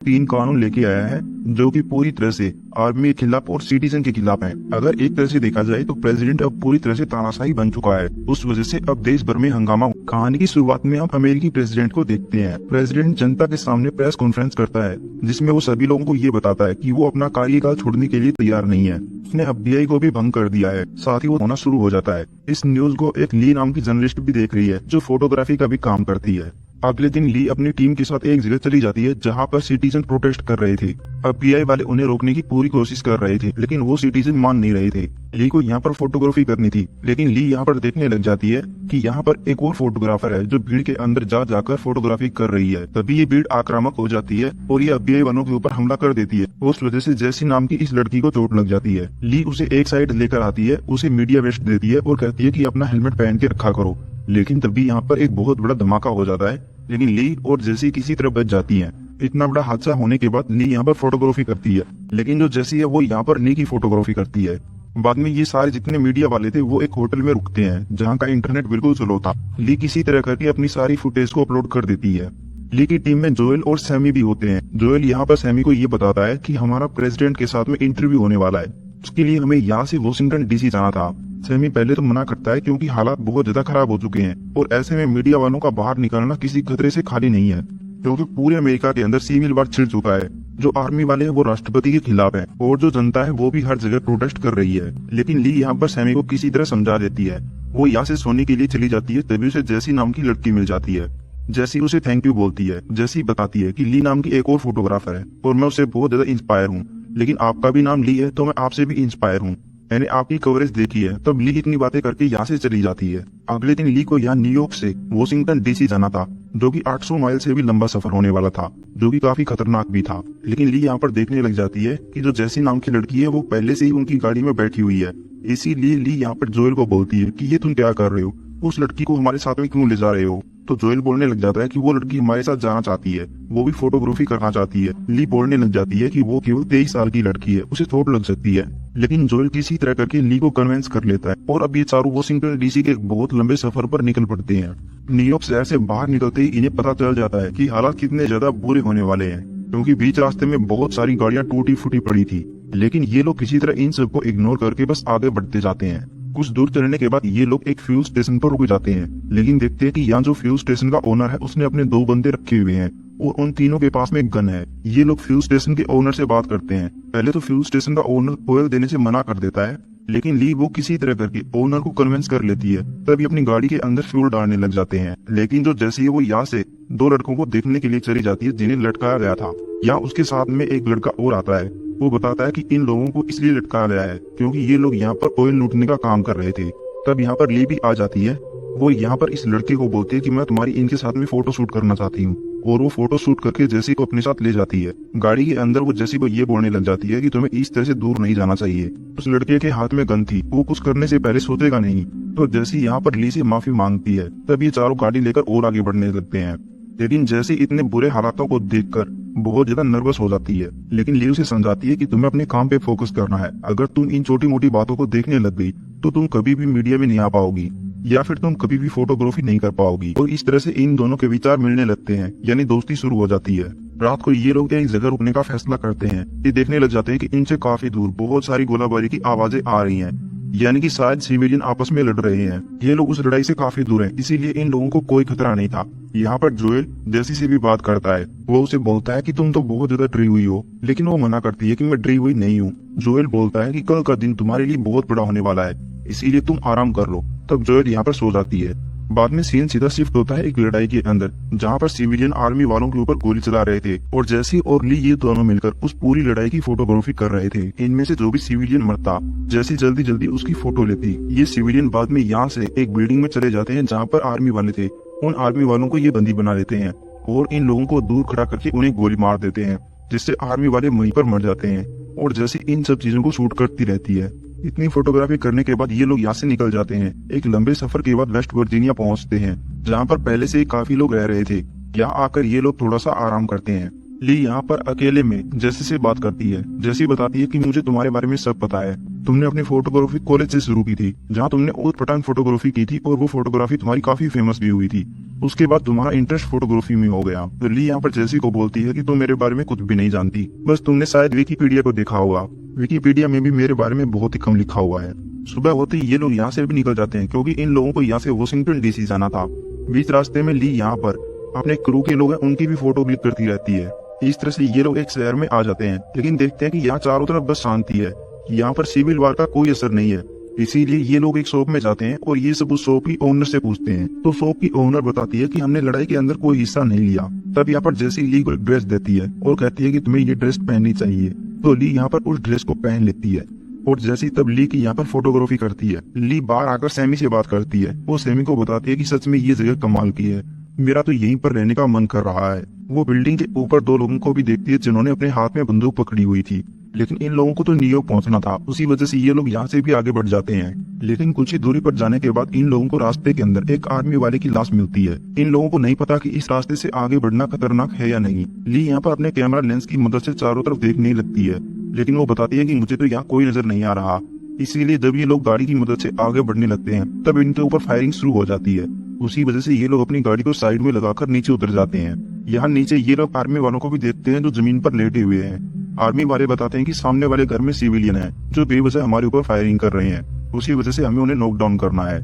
तीन कानून लेके आया है जो कि पूरी तरह से आर्मी के खिलाफ और सिटीजन के खिलाफ है। अगर एक तरह से देखा जाए तो प्रेसिडेंट अब पूरी तरह से तानाशाही बन चुका है। उस वजह से अब देश भर में हंगामा। कहानी की शुरुआत में आप अमेरिकी प्रेसिडेंट को देखते हैं। प्रेसिडेंट जनता के सामने प्रेस कॉन्फ्रेंस करता है जिसमें वो सभी लोगों को ये बताता है कि वो अपना कार्यकाल छोड़ने के लिए तैयार नहीं है। उसने FBI को भी भंग कर दिया है। साथ ही वो होना शुरू हो जाता है। इस न्यूज को एक ली नाम की जर्नलिस्ट भी देख रही है जो फोटोग्राफी का भी काम करती है। अगले दिन ली अपनी टीम के साथ एक जगह चली जाती है जहां पर सिटीजन प्रोटेस्ट कर रहे थे। FBI वाले उन्हें रोकने की पूरी कोशिश कर रहे थे लेकिन वो सिटीजन मान नहीं रहे थे। ली को यहाँ पर फोटोग्राफी करनी थी लेकिन ली यहाँ पर देखने लग जाती है कि यहाँ पर एक और फोटोग्राफर है जो भीड़ के अंदर जा जाकर फोटोग्राफी कर रही है। तभी ये भीड़ आक्रामक हो जाती है और ये FBI वालों के ऊपर हमला कर देती है। उस वजह से जैसी नाम की इस लड़की को चोट लग जाती है। ली उसे एक साइड लेकर आती है, उसे मीडिया वेस्ट देती है और कहती है कि अपना हेलमेट पहन के रखा करो। लेकिन तभी यहाँ पर एक बहुत बड़ा धमाका हो जाता है लेकिन ली और जेसी किसी तरह बच जाती हैं। इतना बड़ा हादसा होने के बाद ली यहाँ पर फोटोग्राफी करती है लेकिन जो जेसी है वो यहाँ पर ली की फोटोग्राफी करती है। बाद में ये सारे जितने मीडिया वाले थे वो एक होटल में रुकते हैं जहाँ का इंटरनेट बिल्कुल स्लो था। ली किसी तरह करके अपनी सारी फुटेज को अपलोड कर देती है। ली की टीम में जोएल और सैमी भी होते हैं। जोएल यहाँ पर सैमी को ये बताता है कि हमारा प्रेसिडेंट के साथ में इंटरव्यू होने वाला है, उसके लिए हमें यहाँ से वॉशिंगटन DC जाना था। सैमी पहले तो मना करता है क्योंकि हालात बहुत ज्यादा खराब हो चुके हैं और ऐसे में मीडिया वालों का बाहर निकलना किसी खतरे से खाली नहीं है क्योंकि पूरे अमेरिका के अंदर सिविल वार छिड़ चुका है। जो आर्मी वाले हैं वो राष्ट्रपति के खिलाफ है और जो जनता है वो भी हर जगह प्रोटेस्ट कर रही है। लेकिन ली यहाँ पर सैमी को किसी तरह समझा देती है। वो यहाँ से सोने के लिए चली जाती है। तभी उसे जैसी नाम की लड़की मिल जाती है। जैसी उसे थैंक यू बोलती है। जैसी बताती है कि ली नाम की एक और फोटोग्राफर है और मैं उससे बहुत ज्यादा इंस्पायर हूँ, लेकिन आपका भी नाम ली है तो मैं आपसे भी इंस्पायर हूँ, मैंने आपकी कवरेज देखी है। तब ली इतनी बातें करके यहाँ से चली जाती है। अगले दिन ली को यहाँ न्यूयॉर्क से वॉशिंगटन DC जाना था जो कि 800 माइल से भी लंबा सफर होने वाला था जो कि काफी खतरनाक भी था। लेकिन ली यहाँ पर देखने लग जाती है कि जो जैसी नाम की लड़की है वो पहले से ही उनकी गाड़ी में बैठी हुई है। इसीलिए ली यहाँ पर जोएल को बोलती है कि ये तुम क्या कर रहे हो, उस लड़की को हमारे साथ में क्यों ले जा रहे हो। तो जोएल बोलने लग जाता है कि वो लड़की हमारे साथ जाना चाहती है, वो भी फोटोग्राफी करना चाहती है। ली बोलने लग जाती है कि वो केवल 23 साल की लड़की है, उसे चोट लग सकती है। लेकिन जोएल किसी तरह करके ली को कन्विंस कर लेता है और अब ये चारों वॉशिंगटन DC के एक बहुत लंबे सफर पर निकल पड़ते हैं। न्यूयॉर्क शहर से बाहर निकलते ही इन्हें पता चल जाता है कि हालात कितने ज्यादा बुरे होने वाले हैं क्योंकि बीच रास्ते में बहुत सारी गाड़ियां टूटी फूटी पड़ी थी। लेकिन ये लोग किसी तरह इन सबको इग्नोर करके बस आगे बढ़ते जाते हैं। कुछ दूर चलने के बाद ये लोग एक फ्यूल स्टेशन पर रुक जाते हैं लेकिन देखते हैं कि यहाँ जो फ्यूल स्टेशन का ओनर है उसने अपने 2 बंदे रखे हुए हैं और उन तीनों के पास में एक गन है। ये लोग फ्यूल स्टेशन के ओनर से बात करते हैं। पहले तो फ्यूल स्टेशन का ओनर ऑयल देने से मना कर देता है लेकिन ली वो किसी तरह करके ओनर को कन्विंस कर लेती है। तभी अपनी गाड़ी के अंदर फ्यूल डालने लग जाते हैं। लेकिन जो जैसे ही वो यहाँ से 2 लड़कों को देखने के लिए चली जाती है जिन्हें लटकाया गया था, यहाँ उसके साथ में एक लड़का और आता है। वो बताता है कि इन लोगों को इसलिए लटकाया गया है क्योंकि ये लोग यहाँ पर ऑयल लूटने का काम कर रहे थे। तब यहाँ पर ली भी आ जाती है। वो यहाँ पर इस लड़के को बोलती है कि मैं तुम्हारी इनके साथ में फोटो शूट करना चाहती हूँ और वो फोटो शूट करके जेसी को अपने साथ ले जाती है। गाड़ी के अंदर वो जेसी को ये बोलने लग जाती है कि तुम्हें इस तरह से दूर नहीं जाना चाहिए। उस लड़के के हाथ में गन थी, वो कुछ करने से पहले सोचेगा नहीं। तो जेसी यहाँ पर ली से माफी मांगती है। तब ये चारों गाड़ी लेकर और आगे बढ़ने लगते हैं। लेकिन जैसे इतने बुरे हालातों को देखकर बहुत ज्यादा नर्वस हो जाती है। लेकिन ली उसे समझाती है कि तुम्हें अपने काम पे फोकस करना है। अगर तुम इन छोटी मोटी बातों को देखने लग गई तो तुम कभी भी मीडिया में नहीं आ पाओगी या फिर तुम कभी भी फोटोग्राफी नहीं कर पाओगी। और इस तरह से इन दोनों के विचार मिलने लगते हैं, यानी दोस्ती शुरू हो जाती है। रात को ये लोग एक जगह रुकने का फैसला करते हैं। ये देखने लग जाते हैं कि इनसे काफी दूर बहुत सारी गोलाबारी की आवाजें आ रही हैं, यानी कि शायद सिविलियन आपस में लड़ रहे हैं। ये लोग उस लड़ाई से काफी दूर हैं, इसीलिए इन लोगों को कोई खतरा नहीं था। यहाँ पर जोएल जेसी से भी बात करता है। वो उसे बोलता है कि तुम तो बहुत ज्यादा डरी हुई हो, लेकिन वो मना करती है कि मैं डरी हुई नहीं हूँ। जोएल बोलता है कि कल का दिन तुम्हारे लिए बहुत बड़ा होने वाला है, इसीलिए तुम आराम कर लो। तब जोएल यहाँ पर सो जाती है। बाद में सीन सीधा शिफ्ट होता है एक लड़ाई के अंदर जहाँ पर सिविलियन आर्मी वालों के ऊपर गोली चला रहे थे और जैसी और ली ये दोनों मिलकर उस पूरी लड़ाई की फोटोग्राफी कर रहे थे। इनमें से जो भी सिविलियन मरता जैसी जल्दी जल्दी उसकी फोटो लेती। ये सिविलियन बाद में यहाँ से एक बिल्डिंग में चले जाते हैं जहाँ पर आर्मी वाले थे। उन आर्मी वालों को ये बंदी बना लेते हैं और इन लोगों को दूर खड़ा करके उन्हें गोली मार देते हैं जिससे आर्मी वाले वहीं पर मर जाते हैं। और जैसे इन सब चीजों को शूट करती रहती है। इतनी फोटोग्राफी करने के बाद ये लोग यहाँ से निकल जाते हैं। एक लंबे सफर के बाद वेस्ट वर्जीनिया पहुंचते हैं जहाँ पर पहले से ही काफी लोग रह रहे थे। यहाँ आकर ये लोग थोड़ा सा आराम करते हैं। ली यहाँ पर अकेले में जैसी से बात करती है। जैसी बताती है कि मुझे तुम्हारे बारे में सब पता है, तुमने अपनी फोटोग्राफी कॉलेज से शुरू की थी जहाँ तुमने ऊट पटांग फोटोग्राफी की थी और वो फोटोग्राफी तुम्हारी काफी फेमस भी हुई थी। उसके बाद तुम्हारा इंटरेस्ट फोटोग्राफी में हो गया। तो ली यहाँ पर जेसी को बोलती है कि तुम मेरे बारे में कुछ भी नहीं जानती, बस तुमने शायद विकिपीडिया को देखा होगा। विकिपीडिया में भी मेरे बारे में बहुत ही कम लिखा हुआ है। सुबह होते ही ये लोग यहाँ से भी निकल जाते हैं क्योंकि इन लोगों को यहाँ से वॉशिंगटन डीसी जाना था। बीच रास्ते में ली यहाँ पर अपने क्रू के लोग हैं उनकी भी फोटो क्लिक करती रहती है। इस तरह से ये लोग एक शहर में आ जाते हैं, लेकिन देखते हैं कि यहाँ चारों तरफ बस शांति है, यहाँ पर सिविल वार का कोई असर नहीं है। इसीलिए ये लोग एक शॉप में जाते हैं और ये सब उस शॉप की ओनर से पूछते हैं। तो शॉप की ओनर बताती है कि हमने लड़ाई के अंदर कोई हिस्सा नहीं लिया। तब यहाँ पर जैसी ली को ड्रेस देती है और कहती है कि तुम्हें ये ड्रेस पहननी चाहिए। तो ली यहाँ पर उस ड्रेस को पहन लेती है और जैसी तब ली की यहाँ पर फोटोग्राफी करती है। ली बाहर आकर सैमी से बात करती है। वो सैमी को बताती है कि सच में ये जगह कमाल की है, मेरा तो यहीं पर रहने का मन कर रहा है। वो बिल्डिंग के ऊपर दो लोगों को भी देखती है जिन्होंने अपने हाथ में बंदूक पकड़ी हुई थी, लेकिन इन लोगों को तो न्यूयॉर्क पहुंचना था, उसी वजह से ये लोग यहाँ से भी आगे बढ़ जाते हैं। लेकिन कुछ ही दूरी पर जाने के बाद इन लोगों को रास्ते के अंदर एक आर्मी वाले की लाश मिलती है। इन लोगों को नहीं पता कि इस रास्ते से आगे बढ़ना खतरनाक है या नहीं। ली यहाँ पर अपने कैमरा लेंस की मदद से चारों तरफ देखने लगती है, लेकिन वो बताती है कि मुझे तो यहाँ कोई नजर नहीं आ रहा। इसीलिए जब ये लोग गाड़ी की मदद से आगे बढ़ने लगते हैं तब इनके ऊपर फायरिंग शुरू हो जाती है। उसी वजह से ये लोग अपनी गाड़ी को साइड में लगाकर नीचे उतर जाते हैं। यहाँ नीचे ये लोग आर्मी वालों को भी देखते हैं जो जमीन पर लेटे हुए हैं। आर्मी वाले बताते हैं कि सामने वाले घर में सिविलियन है जो बेवजह हमारे ऊपर फायरिंग कर रहे हैं, उसी वजह से हमें उन्हें नॉकडाउन करना है।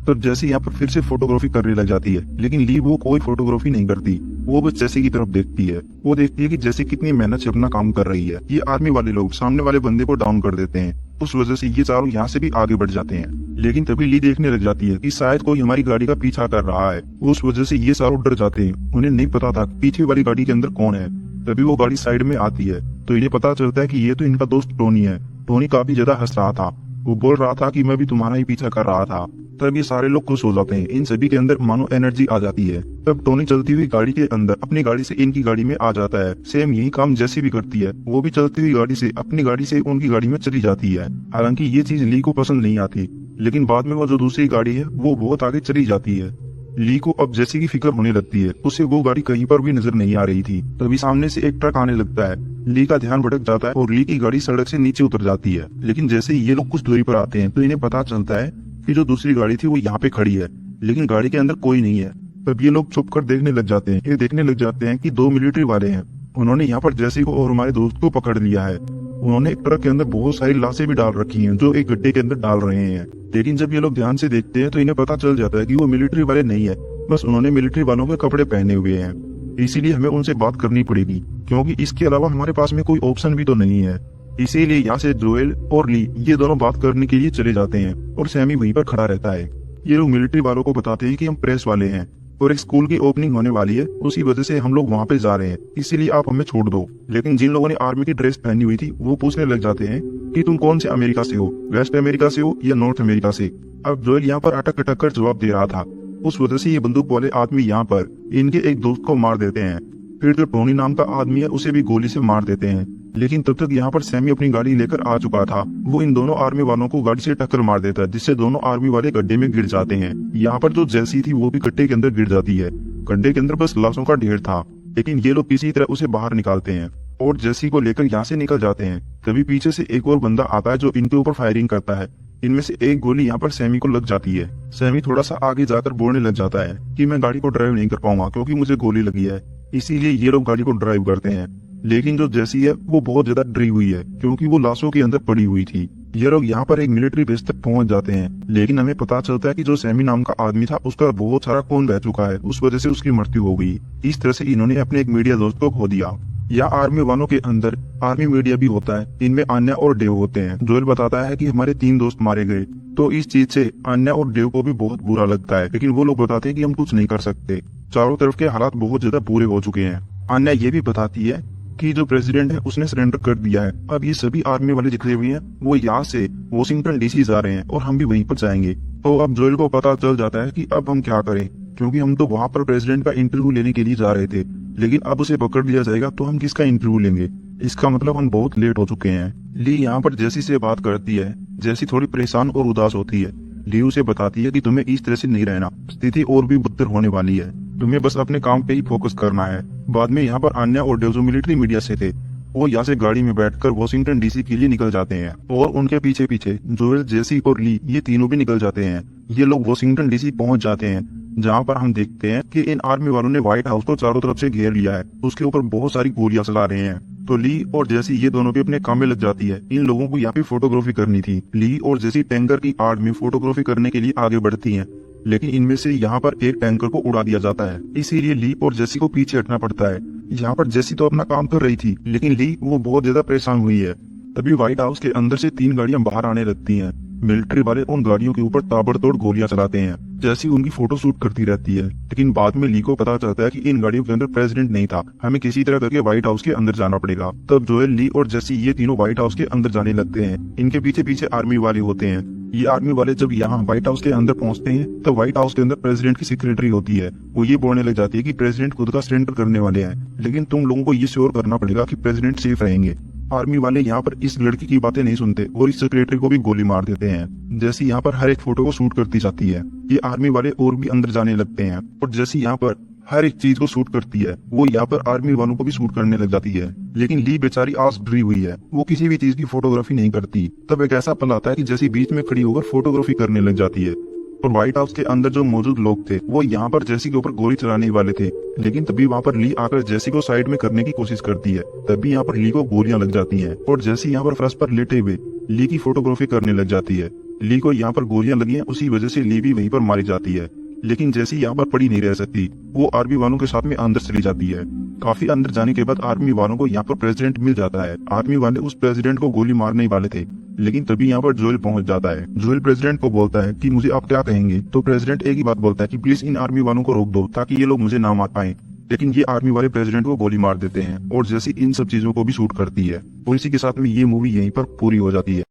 तो जैसे यहाँ पर फिर से फोटोग्राफी करने लग जाती है, लेकिन ली वो कोई फोटोग्राफी नहीं करती। वो बस जैसी की तरफ देखती है। वो देखती है कि जैसे कितनी मेहनत से अपना काम कर रही है। ये आर्मी वाले लोग सामने वाले बंदे को डाउन कर देते हैं। उस वजह से ये चारों यहाँ से भी आगे बढ़ जाते हैं, लेकिन तभी ली देखने लग जाती है कि शायद कोई हमारी गाड़ी का पीछा कर रहा है। उस वजह से ये चारों डर जाते हैं। उन्हें नहीं पता था पीछे वाली गाड़ी के अंदर कौन है। तभी वो गाड़ी साइड में आती है तो इन्हें पता चलता है कि ये तो इनका दोस्त टोनी है। टोनी काफी ज्यादा हंस रहा था, वो बोल रहा था कि मैं भी तुम्हारा ही पीछा कर रहा था। तब ये सारे लोग खुश हो जाते हैं। इन सभी के अंदर मानो एनर्जी आ जाती है। तब टोनी चलती हुई गाड़ी के अंदर अपनी गाड़ी से इनकी गाड़ी में आ जाता है। सेम यही काम जैसी भी करती है, वो भी चलती हुई गाड़ी से अपनी गाड़ी से उनकी गाड़ी में चली जाती है। हालांकि ये चीज ली को पसंद नहीं आती, लेकिन बाद में वो जो दूसरी गाड़ी है वो बहुत आगे चली जाती है। ली को अब जैसी की फिक्र होने लगती है, उसे वो गाड़ी कहीं पर भी नजर नहीं आ रही थी। तभी सामने से एक ट्रक आने लगता है। ली का ध्यान भटक जाता है और ली की गाड़ी सड़क से नीचे उतर जाती है। लेकिन जैसे ही ये लोग कुछ दूरी पर आते हैं तो इन्हें पता चलता है कि जो दूसरी गाड़ी थी वो यहाँ पे खड़ी है, लेकिन गाड़ी के अंदर कोई नहीं है। तब ये लोग छुप कर देखने लग जाते हैं। ये देखने लग जाते हैं कि दो मिलिट्री वाले हैं। उन्होंने यहाँ पर जैसी को और हमारे दोस्त को पकड़ लिया है। उन्होंने एक ट्रक के अंदर बहुत सारी लाशें भी डाल रखी हैं जो एक गड्ढे के अंदर डाल रहे हैं। लेकिन जब ये लोग ध्यान से देखते हैं तो इन्हें पता चल जाता है कि वो मिलिट्री वाले नहीं है, बस उन्होंने मिलिट्री वालों के कपड़े पहने हुए हैं। इसीलिए हमें उनसे बात करनी पड़ेगी, क्योंकि इसके अलावा हमारे पास में कोई ऑप्शन भी तो नहीं है। इसीलिए यहाँ से जोएल और ली ये दोनों बात करने के लिए चले जाते हैं और सैमी वहीं पर खड़ा रहता है। ये लोग मिलिट्री वालों को बताते हैं कि हम प्रेस वाले हैं और एक स्कूल की ओपनिंग होने वाली है, उसी वजह से हम लोग वहाँ पे जा रहे हैं, इसीलिए आप हमें छोड़ दो। लेकिन जिन लोगों ने आर्मी की ड्रेस पहनी हुई थी वो पूछने लग जाते हैं कि तुम कौन से अमेरिका से हो, वेस्ट अमेरिका से हो या नॉर्थ अमेरिका से। अब जोएल यहाँ पर अटक अटक कर जवाब दे रहा था। उस वजह से ये बंदूक वाले आदमी यहाँ पर इनके एक दोस्त को मार देते हैं। फिर जो टोनी नाम का आदमी है उसे भी गोली से मार देते हैं। लेकिन तब तक यहाँ पर सैमी अपनी गाड़ी लेकर आ चुका था। वो इन दोनों आर्मी वालों को गाड़ी से टक्कर मार देता है, जिससे दोनों आर्मी वाले गड्ढे में गिर जाते हैं। यहाँ पर जो जैसी थी वो भी गड्ढे के अंदर गिर जाती है। गड्ढे के अंदर बस लाशों का ढेर था, लेकिन ये लोग किसी तरह उसे बाहर निकालते हैं और जैसी को लेकर यहाँ से निकल जाते हैं। तभी पीछे से एक और बंदा आता है जो इनके ऊपर फायरिंग करता है। इनमें से एक गोली यहाँ पर सैमी को लग जाती है। सैमी थोड़ा सा आगे जाकर बोलने लग जाता है कि मैं गाड़ी को ड्राइव नहीं कर पाऊंगा क्योंकि मुझे गोली लगी है। इसीलिए ये लोग गाड़ी को ड्राइव करते हैं। लेकिन जो जैसी है वो बहुत ज्यादा डरी हुई है क्योंकि वो लाशों के अंदर पड़ी हुई थी। ये लोग यहाँ पर एक मिलिट्री बेस तक पहुंच जाते हैं, लेकिन हमें पता चलता है कि जो सैमी नाम का आदमी था उसका बहुत सारा खून बह चुका है, उस वजह से उसकी मृत्यु हो गई। इस तरह से इन्होंने अपने एक मीडिया दोस्त को खो दिया। या आर्मी वालों के अंदर आर्मी मीडिया भी होता है, इनमें अन्या और डेव होते हैं। जोएल बताता है कि हमारे 3 दोस्त मारे गए, तो इस चीज से अन्या और डेव को भी बहुत बुरा लगता है, लेकिन वो लोग बताते हैं कि हम कुछ नहीं कर सकते। चारों तरफ के हालात बहुत ज्यादा बुरे हो चुके हैं। अन्या ये भी बताती है कि जो प्रेसिडेंट है उसने सरेंडर कर दिया है। अब ये सभी आर्मी वाले जितने हुए हैं वो यहाँ से वॉशिंगटन डीसी जा रहे हैं और हम भी वहीं पर जाएंगे। तो अब जोएल को पता चल जाता है कि अब हम क्या करें, क्योंकि हम तो वहाँ पर प्रेसिडेंट का इंटरव्यू लेने के लिए जा रहे थे, लेकिन अब उसे पकड़ लिया जाएगा तो हम किसका इंटरव्यू लेंगे। इसका मतलब हम बहुत लेट हो चुके हैं। ली यहाँ पर जैसी से बात करती है। जैसी थोड़ी परेशान और उदास होती है। ली उसे बताती है कि तुम्हें इस तरह से नहीं रहना, स्थिति और भी बदतर होने वाली है, तुम्हें बस अपने काम पे ही फोकस करना है। बाद में यहाँ पर अन्या और डेव जो मिलिट्री मीडिया से थे वो यहाँ से गाड़ी में बैठकर वॉशिंगटन डीसी के लिए निकल जाते हैं और उनके पीछे पीछे जोएल, जेसी और ली ये तीनों भी निकल जाते हैं। ये लोग वॉशिंगटन डीसी पहुंच जाते हैं। जहाँ पर हम देखते हैं कि इन आर्मी वालों ने व्हाइट हाउस को चारों तरफ से घेर लिया है, उसके ऊपर बहुत सारी गोलियां चला रहे हैं। तो ली और जेसी ये दोनों भी अपने काम में लग जाती है। इन लोगों को यहाँ पे फोटोग्राफी करनी थी। ली और जेसी टैंकर की आड़ में फोटोग्राफी करने के लिए आगे बढ़ती हैं, लेकिन इनमें से यहाँ पर एक टैंकर को उड़ा दिया जाता है। इसीलिए ली और जेसी को पीछे हटना पड़ता है। यहाँ पर जेसी तो अपना काम कर रही थी, लेकिन ली वो बहुत ज्यादा परेशान हुई है। तभी व्हाइट हाउस के अंदर से 3 गाड़ियां बाहर आने लगती हैं। मिलिट्री वाले उन गाड़ियों के ऊपर ताबड़तोड़ गोलियां चलाते हैं। जैसी उनकी फोटो शूट करती रहती है, लेकिन बाद में ली को पता चलता है कि इन गाड़ियों के अंदर प्रेसिडेंट नहीं था, हमें किसी तरह करके व्हाइट हाउस के अंदर जाना पड़ेगा। तब जोएल, ली और जेसी ये तीनों व्हाइट हाउस के अंदर जाने लगते हैं। इनके पीछे पीछे आर्मी वाले होते हैं। ये आर्मी वाले जब यहाँ व्हाइट हाउस के अंदर पहुंचते हैं, तो व्हाइट हाउस के अंदर प्रेसिडेंट की सेक्रेटरी होती है। वो ये बोलने लग जाती है कि प्रेसिडेंट खुद का सरेंडर करने वाले हैं, लेकिन तुम लोगों को ये श्योर करना पड़ेगा कि प्रेसिडेंट सेफ रहेंगे। आर्मी वाले यहाँ पर इस लड़की की बातें नहीं सुनते और इस सेक्रेटरी को भी गोली मार देते हैं। जैसे यहाँ पर हर एक फोटो को शूट करती जाती है, ये आर्मी वाले और भी अंदर जाने लगते हैं और जैसे यहाँ पर हर एक चीज को शूट करती है, वो यहाँ पर आर्मी वालों को भी शूट करने लग जाती है। लेकिन ली बेचारी आस डरी हुई है, वो किसी भी चीज की फोटोग्राफी नहीं करती। तब एक ऐसा पल आता है कि जैसी बीच में खड़ी होकर फोटोग्राफी करने लग जाती है। और व्हाइट हाउस के अंदर जो मौजूद लोग थे, वो यहाँ पर जेसी के ऊपर गोली चलाने वाले थे, लेकिन तभी वहाँ पर ली आकर जेसी को साइड में करने की कोशिश करती है। तभी यहाँ पर ली को गोलियां लग जाती हैं और जेसी यहाँ पर फर्श पर लेटे हुए ली की फोटोग्राफी करने लग जाती है। ली को यहाँ पर गोलियां लगी हैं, उसी वजह से ली भी वहीं पर मारी जाती है। लेकिन जैसी यहाँ पर पड़ी नहीं रह सकती, वो आर्मी वालों के साथ में अंदर चली जाती है। काफी अंदर जाने के बाद आर्मी वालों को यहाँ पर प्रेसिडेंट मिल जाता है। आर्मी वाले उस प्रेसिडेंट को गोली मारने ही वाले थे, लेकिन तभी यहाँ पर जोएल पहुंच जाता है। जोएल प्रेसिडेंट को बोलता है कि मुझे आप क्या कहेंगे, तो प्रेसिडेंट एक ही बात बोलता है कि प्लीज इन आर्मी वालों को रोक दो ताकि ये लोग मुझे ना मार पाए। लेकिन ये आर्मी वाले प्रेसिडेंट को गोली मार देते हैं और जैसी इन सब चीजों को भी शूट करती है। और इसी के साथ में ये मूवी यहीं पर पूरी हो जाती है।